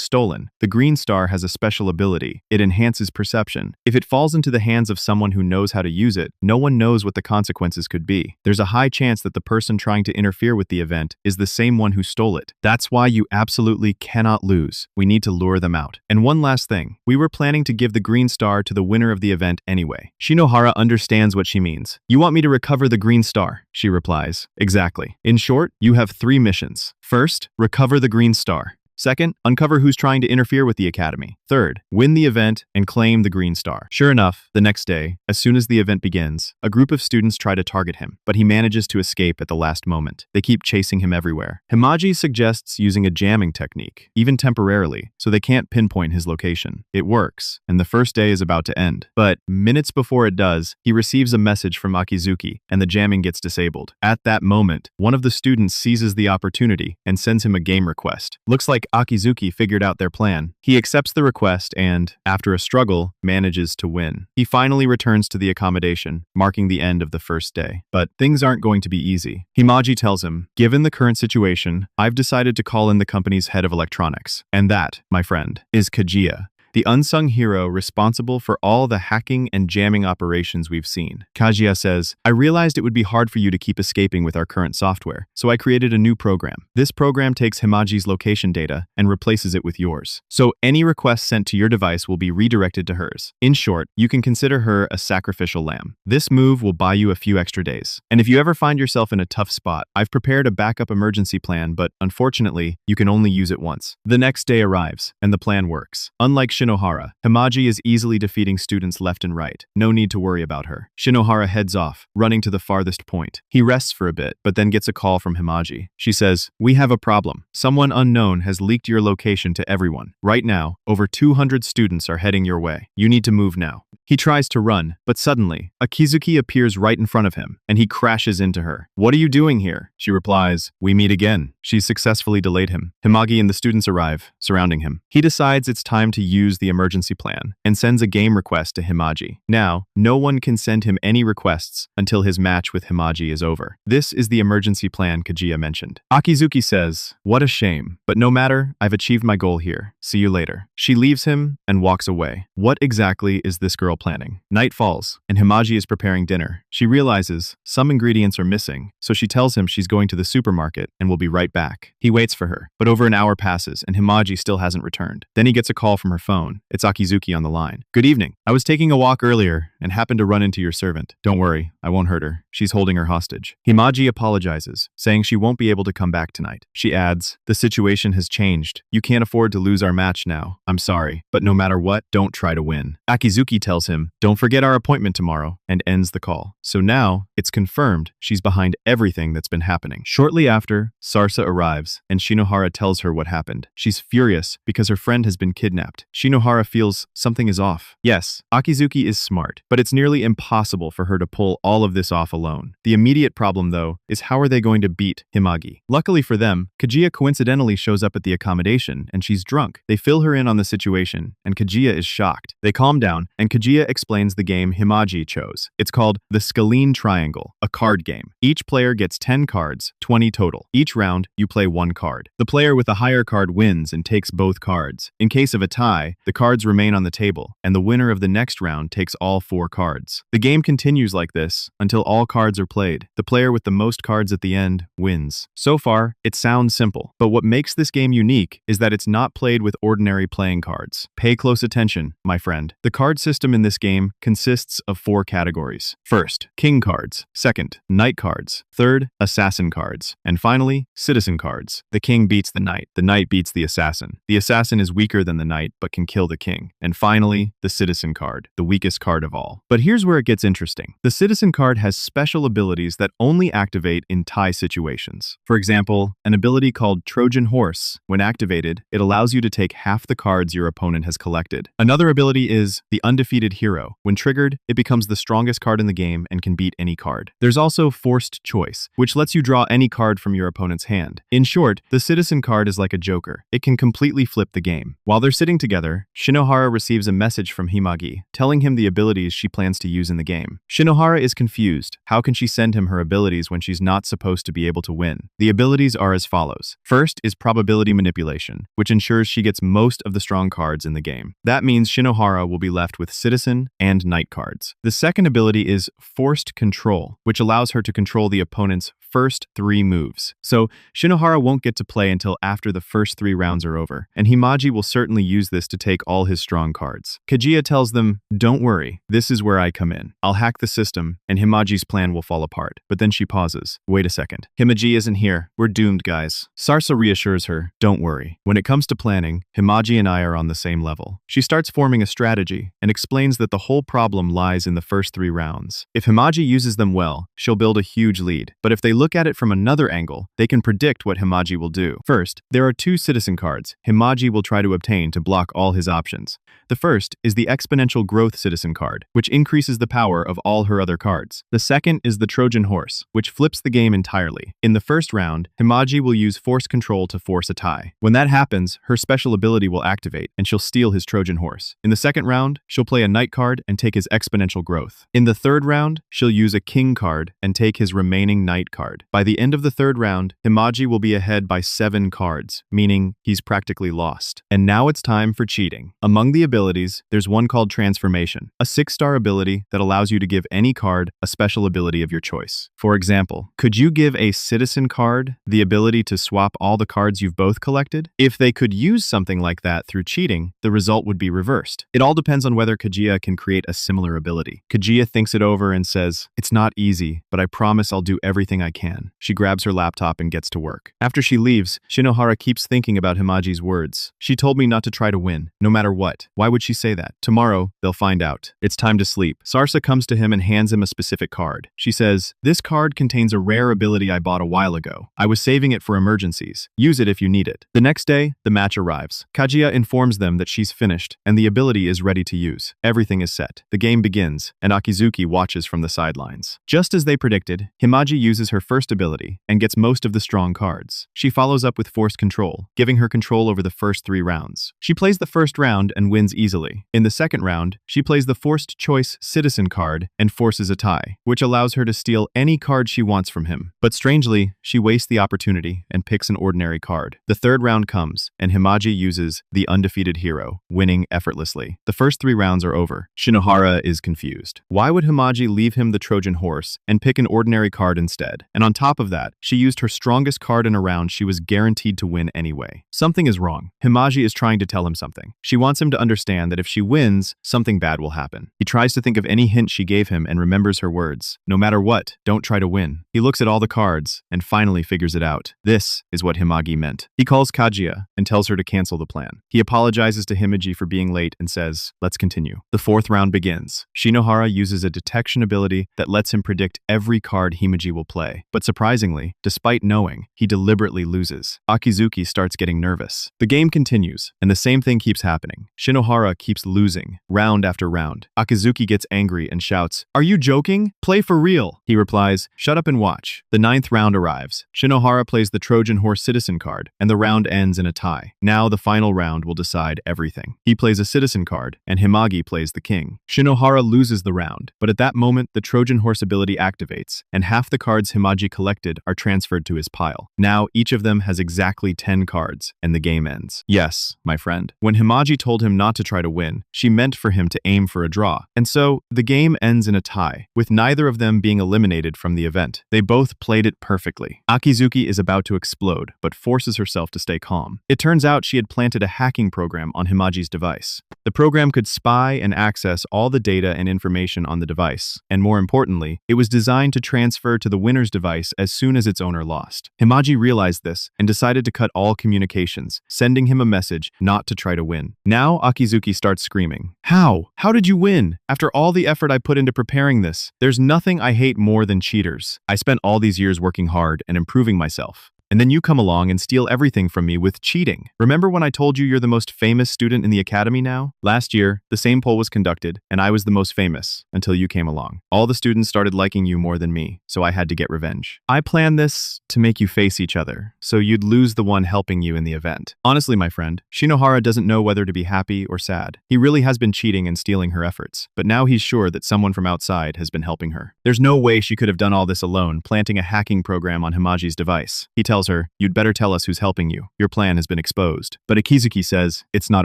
stolen. The green star has a special ability. It enhances perception. If it falls into the hands of someone who knows how to use it, no one knows what the consequences could be. There's a high chance that the person trying to interfere with the event is the same one who stole it. That's why you absolutely cannot lose. We need to lure them out. And one last thing, we were planning to give the green star to the winner of the event anyway." Shinohara understands what she means. "You want me to recover the green star?" She replies, "Exactly. In short, you have 3 missions. First, recover the green star. Second, uncover who's trying to interfere with the Academy. Third, win the event and claim the green star. Sure enough, the next day, as soon as the event begins, a group of students try to target him, but he manages to escape at the last moment. They keep chasing him everywhere. Himaji suggests using a jamming technique, even temporarily, so they can't pinpoint his location. It works, and the first day is about to end. But minutes before it does, he receives a message from Akizuki, and the jamming gets disabled. At that moment, one of the students seizes the opportunity and sends him a game request. Looks like Akizuki figured out their plan. He accepts the request and, after a struggle, manages to win. He finally returns to the accommodation, marking the end of the first day. But things aren't going to be easy. Himaji tells him, "Given the current situation, I've decided to call in the company's head of electronics. And that, my friend, is Kajiya, the unsung hero responsible for all the hacking and jamming operations we've seen." Kajiya says, "I realized it would be hard for you to keep escaping with our current software, so I created a new program. This program takes Himaji's location data and replaces it with yours. So any request sent to your device will be redirected to hers. In short, you can consider her a sacrificial lamb. This move will buy you a few extra days. And if you ever find yourself in a tough spot, I've prepared a backup emergency plan, but unfortunately, you can only use it once." The next day arrives, and the plan works. Unlike Shinohara, Himaji is easily defeating students left and right. No need to worry about her. Shinohara heads off, running to the farthest point. He rests for a bit, but then gets a call from Himaji. She says, "We have a problem. Someone unknown has leaked your location to everyone. Right now, over 200 students are heading your way. You need to move now." He tries to run, but suddenly, Akizuki appears right in front of him, and he crashes into her. "What are you doing here?" She replies, "We meet again." She's successfully delayed him. Himaji and the students arrive, surrounding him. He decides it's time to use the emergency plan, and sends a game request to Himaji. Now, no one can send him any requests until his match with Himaji is over. This is the emergency plan Kajiya mentioned. Akizuki says, "What a shame, but no matter, I've achieved my goal here. See you later." She leaves him and walks away. What exactly is this girl planning? Night falls, and Himaji is preparing dinner. She realizes some ingredients are missing, so she tells him she's going to the supermarket and will be right back. He waits for her, but over an hour passes and Himaji still hasn't returned. Then he gets a call from her phone. It's Akizuki on the line. "Good evening. I was taking a walk earlier and happened to run into your servant. Don't worry, I won't hurt her. She's holding her hostage." Himaji apologizes, saying she won't be able to come back tonight. She adds, "The situation has changed. You can't afford to lose our match now. I'm sorry, but no matter what, don't try to win." Akizuki tells him, "Don't forget our appointment tomorrow," and ends the call. So now, it's confirmed she's behind everything that's been happening. Shortly after, Sarasa arrives, and Shinohara tells her what happened. She's furious because her friend has been kidnapped. Shinohara feels something is off. Yes, Akizuki is smart, but it's nearly impossible for her to pull all of this off alone. The immediate problem, though, is how are they going to beat Himaji? Luckily for them, Kajiya coincidentally shows up at the accommodation, and she's drunk. They fill her in on the situation, and Kajiya is shocked. They calm down, and Kajiya explains the game Himaji chose. It's called the Scalene Triangle, a card game. Each player gets 10 cards, 20 total. Each round, you play one card. The player with the higher card wins and takes both cards. In case of a tie, the cards remain on the table, and the winner of the next round takes all 4 cards. The game continues like this until all cards are played. The player with the most cards at the end wins. So far, it sounds simple, but what makes this game unique is that it's not played with ordinary playing cards. Pay close attention, my friend. The card system in this game consists of 4 categories. First, king cards. Second, knight cards. Third, assassin cards. And finally, citizen cards. The king beats the knight beats the assassin. The assassin is weaker than the knight but can kill the king. And finally, the citizen card, the weakest card of all. But here's where it gets interesting. The citizen card has special abilities that only activate in tie situations. For example, an ability called Trojan Horse. When activated, it allows you to take half the cards your opponent has collected. Another ability is the Undefeated Hero. When triggered, it becomes the strongest card in the game and can beat any card. There's also Forced Choice, which lets you draw any card from your opponent's hand. In short, the citizen card is like a joker. It can completely flip the game. While they're sitting together, Shinohara receives a message from Himaji, telling him the abilities she plans to use in the game. Shinohara is confused. How can she send him her abilities when she's not supposed to be able to win? The abilities are as follows. First is Probability Manipulation, which ensures she gets most of the strong cards in the game. That means Shinohara will be left with citizen and knight cards. The second ability is Forced Control, which allows her to control the opponent's first 3 moves. So, Shinohara won't get to play until after the first 3 rounds are over, and Himaji will certainly use this to take all his strong cards. Kaguya tells them, "Don't worry, this is where I come in. I'll hack the system, and Himaji's plan will fall apart." But then she pauses. Wait a second. Himaji isn't here. We're doomed, guys. Sarasa reassures her, "Don't worry. When it comes to planning, Himaji and I are on the same level." She starts forming a strategy and explains that the whole problem lies in the first 3 rounds. If Himaji uses them well, she'll build a huge lead. But if they look at it from another angle, they can predict what Himaji will do. First, there are 2 citizen cards Himaji will try to obtain to block all his options. The first is the exponential growth citizen card, which increases the power of all her other cards. The second is the Trojan horse, which flips the game entirely. In the first round, Himaji will use force control to force a tie. When that happens, her special ability will activate, and she'll steal his Trojan horse. In the second round, she'll play a knight card and take his exponential growth. In the third round, she'll use a king card and take his remaining knight card. By the end of the third round, Himaji will be ahead by 7 cards, meaning he's practically lost. And now it's time for cheating. Among the abilities, there's one called Transformation, a 6-star ability that allows you to give any card a special ability of your choice. For example, could you give a citizen card the ability to swap all the cards you've both collected? If they could use something like that through cheating, the result would be reversed. It all depends on whether Kaguya can create a similar ability. Kaguya thinks it over and says, "It's not easy, but I promise I'll do everything I can." She grabs her laptop and gets to work. After she leaves, Shinohara keeps thinking about Himaji's words. "She told me not to try to win, no matter what. Why would she say that? Tomorrow, they'll find out. It's time to sleep." Sarasa comes to him and hands him a specific card. She says, "This card contains a rare ability I bought a while ago. I was saving it for emergencies. Use it if you need it." The next day, the match arrives. Kaguya informs them that she's finished, and the ability is ready to use. Everything is set. The game begins, and Akizuki watches from the sidelines. Just as they predicted, Himaji uses her first ability and gets most of the strong cards. She follows up with force control, giving her control over the first 3 rounds. She plays the first round and wins easily. In the second round, she plays the forced choice citizen card and forces a tie, which allows her to steal any card she wants from him. But strangely, she wastes the opportunity and picks an ordinary card. The third round comes, and Himaji uses the undefeated hero, winning effortlessly. The first 3 rounds are over. Shinohara is confused. Why would Himaji leave him the Trojan horse and pick an ordinary card instead? And on top of that, she used her strongest card in a round she was guaranteed to win anyway. Something is wrong. Himaji is trying to tell him something. She wants him to understand that if she wins, something bad will happen. He tries to think of any hint she gave him and remembers her words. No matter what, don't try to win. He looks at all the cards and finally figures it out. This is what Himaji meant. He calls Kaguya and tells her to cancel the plan. He apologizes to Himaji for being late and says, "Let's continue." The fourth round begins. Shinohara uses a detection ability that lets him predict every card Himaji will play. But surprisingly, despite knowing, he deliberately loses. Akizuki starts getting nervous. The game continues, and the same thing keeps happening. Shinohara keeps losing, round after round. Akizuki gets angry and shouts, "Are you joking? Play for real." He replies, "Shut up and watch." The 9th round arrives. Shinohara plays the Trojan horse citizen card, and the round ends in a tie. Now the final round will decide everything. He plays a citizen card, and Himaji plays the king. Shinohara loses the round, but at that moment, the Trojan horse ability activates, and half the cards Himaji collected are transferred to his pile. Now each of them has exactly 10 cards, and the game ends. Yes, my friend. When Himaji told him not to try to win, she meant for him to aim for a draw. And so, the game ends in a tie, with neither of them being eliminated from the event. They both played it perfectly. Akizuki is about to explode, but forces herself to stay calm. It turns out she had planted a hacking program on Himaji's device. The program could spy and access all the data and information on the device, and more importantly, it was designed to transfer to the winner's device as soon as its owner lost. Himaji realized this and decided to cut all communications, sending him a message not to try to win. Now Akizuki starts screaming, "How? How did you win? After all the effort I put into preparing this, there's nothing I hate more than cheaters. I spent all these years working hard and improving myself. And then you come along and steal everything from me with cheating. Remember when I told you you're the most famous student in the academy now? Last year, the same poll was conducted, and I was the most famous until you came along. All the students started liking you more than me, so I had to get revenge. I planned this to make you face each other, so you'd lose the one helping you in the event. Honestly, my friend, Shinohara doesn't know whether to be happy or sad. He really has been cheating and stealing her efforts, but now he's sure that someone from outside has been helping her. There's no way she could have done all this alone, planting a hacking program on Himaji's device. He tells tells her, "You'd better tell us who's helping you. Your plan has been exposed." But Akizuki says, "It's not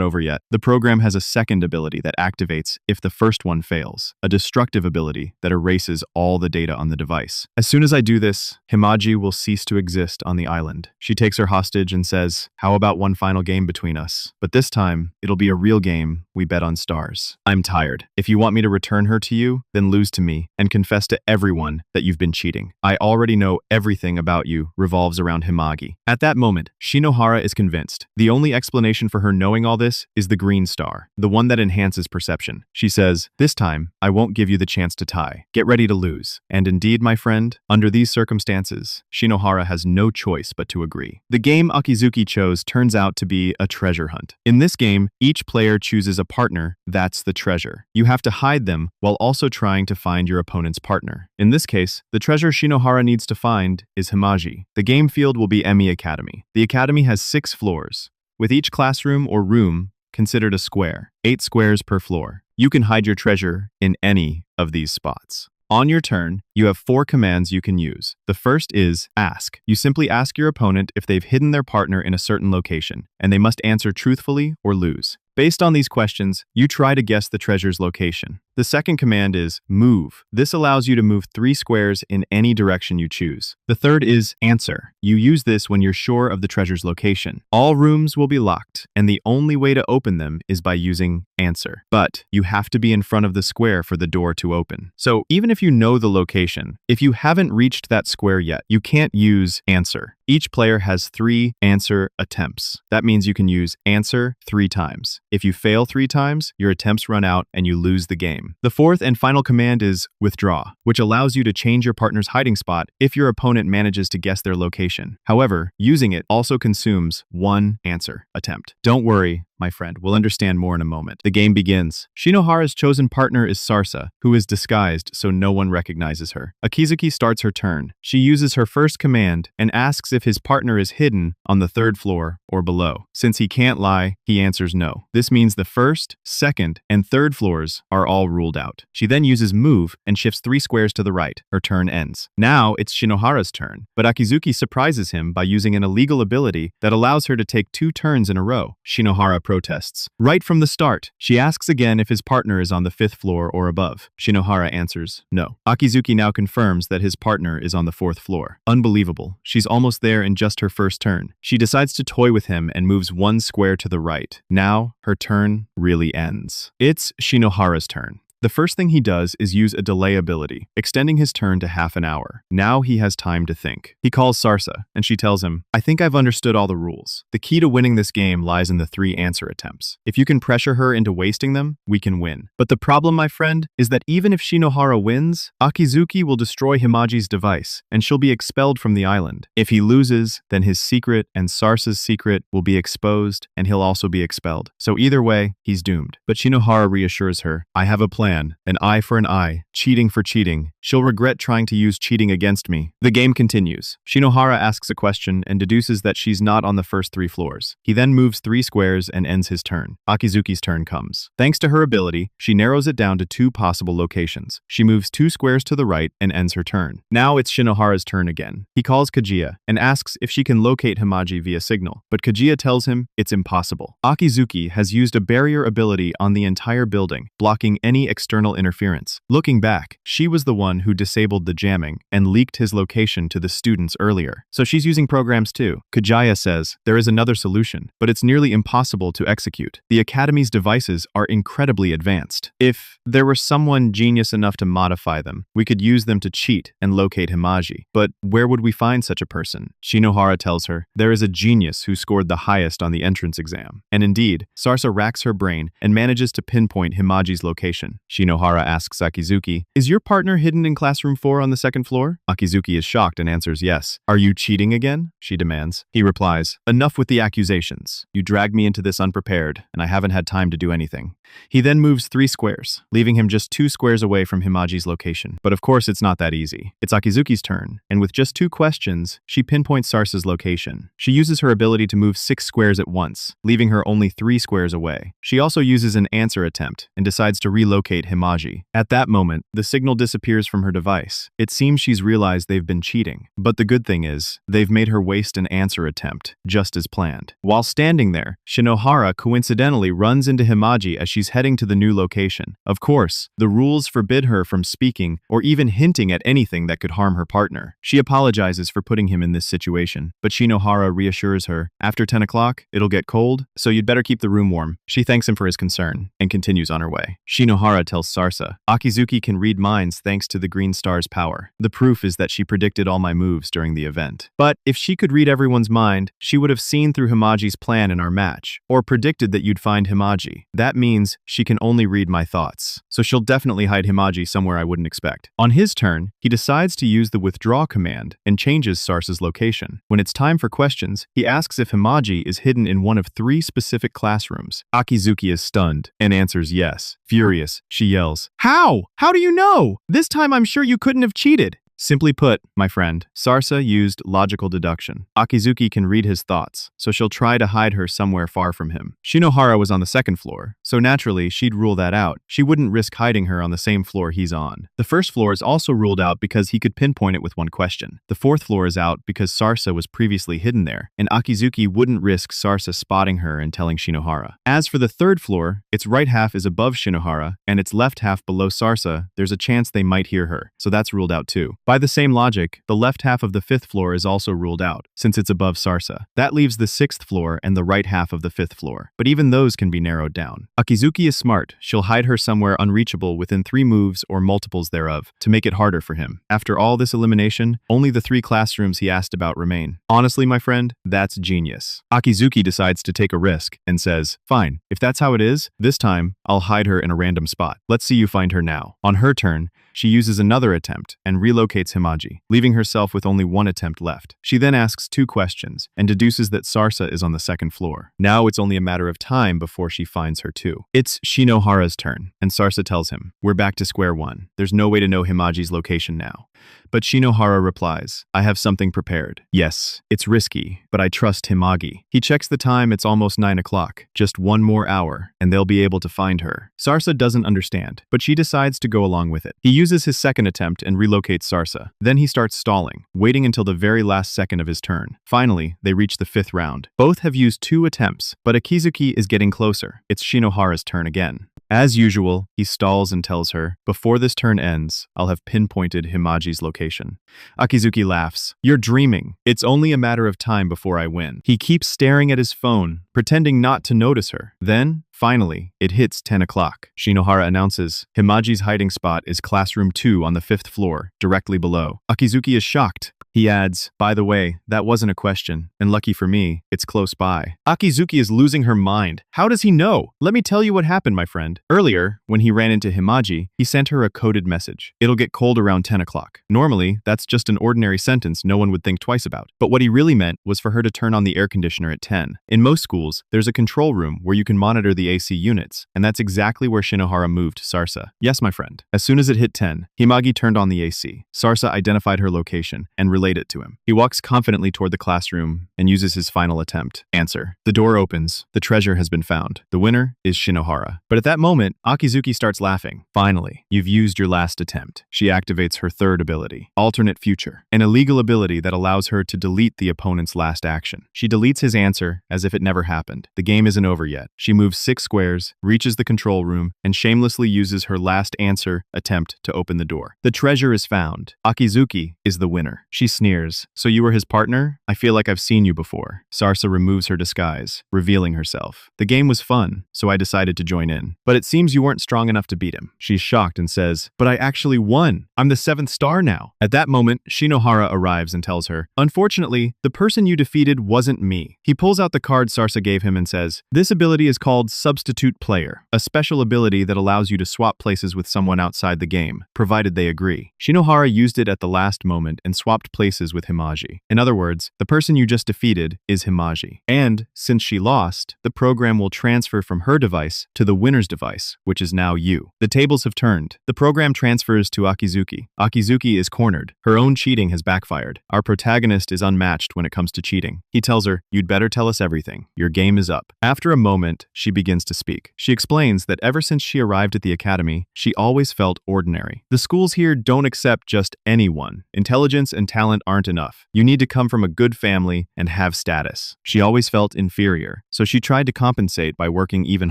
over yet. The program has a second ability that activates if the first one fails, a destructive ability that erases all the data on the device. As soon as I do this, Himaji will cease to exist on the island." She takes her hostage and says, "How about one final game between us? But this time, it'll be a real game. We bet on stars. I'm tired. If you want me to return her to you, then lose to me and confess to everyone that you've been cheating. I already know everything about you revolves around Himagi." At that moment, Shinohara is convinced. The only explanation for her knowing all this is the green star, the one that enhances perception. She says, "This time, I won't give you the chance to tie. Get ready to lose." And indeed, my friend, under these circumstances, Shinohara has no choice but to agree. The game Akizuki chose turns out to be a treasure hunt. In this game, each player chooses a partner that's the treasure. You have to hide them while also trying to find your opponent's partner. In this case, the treasure Shinohara needs to find is Himaji. The game field will be Emi Academy. The academy has 6 floors, with each classroom or room considered a square, 8 squares per floor. You can hide your treasure in any of these spots. On your turn, you have 4 commands you can use. The first is ask. You simply ask your opponent if they've hidden their partner in a certain location, and they must answer truthfully or lose. Based on these questions, you try to guess the treasure's location. The second command is move. This allows you to move 3 squares in any direction you choose. The third is answer. You use this when you're sure of the treasure's location. All rooms will be locked, and the only way to open them is by using answer. But you have to be in front of the square for the door to open. So even if you know the location, if you haven't reached that square yet, you can't use answer. Each player has 3 answer attempts. That means you can use answer 3 times. If you fail 3 times, your attempts run out and you lose the game. The fourth and final command is withdraw, which allows you to change your partner's hiding spot if your opponent manages to guess their location. However, using it also consumes 1 answer attempt. Don't worry, my friend, we'll understand more in a moment. The game begins. Shinohara's chosen partner is Sarasa, who is disguised so no one recognizes her. Akizuki starts her turn. She uses her first command and asks if his partner is hidden on the 3rd floor or below. Since he can't lie, he answers no. This means the 1st, 2nd, and 3rd floors are all ruled out. She then uses move and shifts 3 squares to the right. Her turn ends. Now it's Shinohara's turn, but Akizuki surprises him by using an illegal ability that allows her to take 2 turns in a row. Shinohara protests. Right from the start, she asks again if his partner is on the 5th floor or above. Shinohara answers no. Akizuki now confirms that his partner is on the 4th floor. Unbelievable. She's almost there in just her first turn. She decides to toy with him and moves 1 square to the right. Now, her turn really ends. It's Shinohara's turn. The first thing he does is use a delay ability, extending his turn to half an hour. Now he has time to think. He calls Sarasa, and she tells him, "I think I've understood all the rules. The key to winning this game lies in the 3 answer attempts. If you can pressure her into wasting them, we can win. But the problem, my friend, is that even if Shinohara wins, Akizuki will destroy Himaji's device, and she'll be expelled from the island. If he loses, then his secret and Sarasa's secret will be exposed, and he'll also be expelled. So either way, he's doomed." But Shinohara reassures her, "I have a plan. An eye for an eye, cheating for cheating. She'll regret trying to use cheating against me." The game continues. Shinohara asks a question and deduces that she's not on the first 3 floors. He then moves 3 squares and ends his turn. Akizuki's turn comes. Thanks to her ability, she narrows it down to 2 possible locations. She moves 2 squares to the right and ends her turn. Now it's Shinohara's turn again. He calls Kajiya and asks if she can locate Himaji via signal, but Kajiya tells him it's impossible. Akizuki has used a barrier ability on the entire building, blocking any external interference. Looking back, she was the one who disabled the jamming and leaked his location to the students earlier. So she's using programs too. Kajiya says there is another solution, but it's nearly impossible to execute. The Academy's devices are incredibly advanced. If there were someone genius enough to modify them, we could use them to cheat and locate Himaji. But where would we find such a person? Shinohara tells her there is a genius who scored the highest on the entrance exam. And indeed, Sarasa racks her brain and manages to pinpoint Himaji's location. Shinohara asks Akizuki, "Is your partner hidden in classroom 4 on the 2nd floor?" Akizuki is shocked and answers yes. "Are you cheating again?" she demands. He replies, "Enough with the accusations. You dragged me into this unprepared, and I haven't had time to do anything." He then moves 3 squares, leaving him just 2 squares away from Himaji's location. But of course it's not that easy. It's Akizuki's turn, and with just 2 questions, she pinpoints Sarasa's location. She uses her ability to move 6 squares at once, leaving her only 3 squares away. She also uses an answer attempt and decides to relocate relocate Himaji. At that moment, the signal disappears from her device. It seems she's realized they've been cheating. But the good thing is, they've made her waste an answer attempt, just as planned. While standing there, Shinohara coincidentally runs into Himaji as she's heading to the new location. Of course, the rules forbid her from speaking or even hinting at anything that could harm her partner. She apologizes for putting him in this situation, but Shinohara reassures her, after 10 o'clock, it'll get cold, so you'd better keep the room warm. She thanks him for his concern and continues on her way. Shinohara tells Sarasa, Akizuki can read minds thanks to the Green Star's power. The proof is that she predicted all my moves during the event. But if she could read everyone's mind, she would have seen through Himaji's plan in our match, or predicted that you'd find Himaji. That means she can only read my thoughts. So she'll definitely hide Himaji somewhere I wouldn't expect. On his turn, he decides to use the withdraw command and changes Sarasa's location. When it's time for questions, he asks if Himaji is hidden in one of 3 specific classrooms. Akizuki is stunned and answers yes. Furious, she yells, How? How do you know? This time I'm sure you couldn't have cheated. Simply put, my friend, Sarasa used logical deduction. Akizuki can read his thoughts, so she'll try to hide her somewhere far from him. Shinohara was on the 2nd floor, so naturally she'd rule that out. She wouldn't risk hiding her on the same floor he's on. The 1st floor is also ruled out because he could pinpoint it with one question. The 4th floor is out because Sarasa was previously hidden there, and Akizuki wouldn't risk Sarasa spotting her and telling Shinohara. As for the 3rd floor, its right half is above Shinohara, and its left half below Sarasa. There's a chance they might hear her, so that's ruled out too. By the same logic, the left half of the 5th floor is also ruled out, since it's above Sarasa. That leaves the 6th floor and the right half of the 5th floor, but even those can be narrowed down. Akizuki is smart. She'll hide her somewhere unreachable within 3 moves or multiples thereof, to make it harder for him. After all this elimination, only the 3 classrooms he asked about remain. Honestly, my friend, that's genius. Akizuki decides to take a risk and says, fine, if that's how it is, this time, I'll hide her in a random spot. Let's see you find her now. On her turn, she uses another attempt and relocates Himaji, leaving herself with only 1 attempt left. She then asks 2 questions and deduces that Sarasa is on the 2nd floor. Now it's only a matter of time before she finds her too. It's Shinohara's turn, and Sarasa tells him, we're back to square one. There's no way to know Himaji's location now. But Shinohara replies, I have something prepared. Yes, it's risky, but I trust Himagi. He checks the time, it's almost 9 o'clock. Just 1 more hour, and they'll be able to find her. Sarasa doesn't understand, but she decides to go along with it. He uses his 2nd attempt and relocates Sarasa. Then he starts stalling, waiting until the very last second of his turn. Finally, they reach the 5th round. Both have used 2 attempts, but Akizuki is getting closer. It's Shinohara's turn again. As usual, he stalls and tells her, before this turn ends, I'll have pinpointed Himaji's location. Akizuki laughs. You're dreaming. It's only a matter of time before I win. He keeps staring at his phone, pretending not to notice her. Then, finally, it hits 10 o'clock. Shinohara announces, Himaji's hiding spot is classroom 2 on the 5th floor, directly below. Akizuki is shocked. He adds, by the way, that wasn't a question, and lucky for me, it's close by. Akizuki is losing her mind. How does he know? Let me tell you what happened, my friend. Earlier, when he ran into Himaji, he sent her a coded message. It'll get cold around 10 o'clock. Normally, that's just an ordinary sentence no one would think twice about. But what he really meant was for her to turn on the air conditioner at 10. In most schools, there's a control room where you can monitor the AC units, and that's exactly where Shinohara moved Sarasa. Yes, my friend. As soon as it hit 10, Himagi turned on the AC. Sarasa identified her location and relayed it to him. He walks confidently toward the classroom and uses his final attempt. Answer. The door opens. The treasure has been found. The winner is Shinohara. But at that moment, Akizuki starts laughing. Finally, you've used your last attempt. She activates her 3rd ability, Alternate Future, an illegal ability that allows her to delete the opponent's last action. She deletes his answer as if it never happened. The game isn't over yet. She moves 6 squares, reaches the control room, and shamelessly uses her last answer attempt to open the door. The treasure is found. Akizuki is the winner. She sneers. So you were his partner? I feel like I've seen you before. Sarasa removes her disguise, revealing herself. The game was fun, so I decided to join in. But it seems you weren't strong enough to beat him. She's shocked and says, but I actually won. I'm the 7th star now. At that moment, Shinohara arrives and tells her, unfortunately, the person you defeated wasn't me. He pulls out the card Sarasa gave him and says, this ability is called Substitute Player, a special ability that allows you to swap places with someone outside the game, provided they agree. Shinohara used it at the last moment and swapped places places with Himaji. In other words, the person you just defeated is Himaji. And since she lost, the program will transfer from her device to the winner's device, which is now you. The tables have turned. The program transfers to Akizuki. Akizuki is cornered. Her own cheating has backfired. Our protagonist is unmatched when it comes to cheating. He tells her, "You'd better tell us everything. Your game is up." After a moment, she begins to speak. She explains that ever since she arrived at the academy, she always felt ordinary. The schools here don't accept just anyone. Intelligence and talent aren't enough. You need to come from a good family and have status. She always felt inferior, so she tried to compensate by working even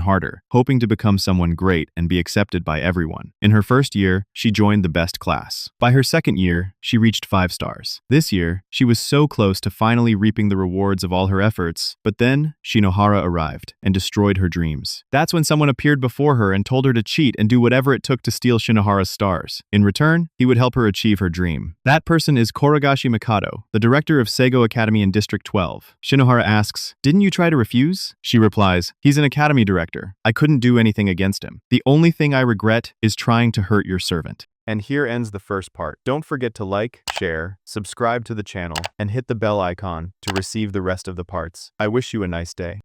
harder, hoping to become someone great and be accepted by everyone. In her first year, she joined the best class. By her second year, she reached 5 stars. This year, she was so close to finally reaping the rewards of all her efforts, but then Shinohara arrived and destroyed her dreams. That's when someone appeared before her and told her to cheat and do whatever it took to steal Shinohara's stars. In return, he would help her achieve her dream. That person is Korogashi Mikado, the director of Seigo Academy in District 12. Shinohara asks, "Didn't you try to refuse?" She replies, "He's an academy director. I couldn't do anything against him. The only thing I regret is trying to hurt your servant." And here ends the first part. Don't forget to like, share, subscribe to the channel, and hit the bell icon to receive the rest of the parts. I wish you a nice day.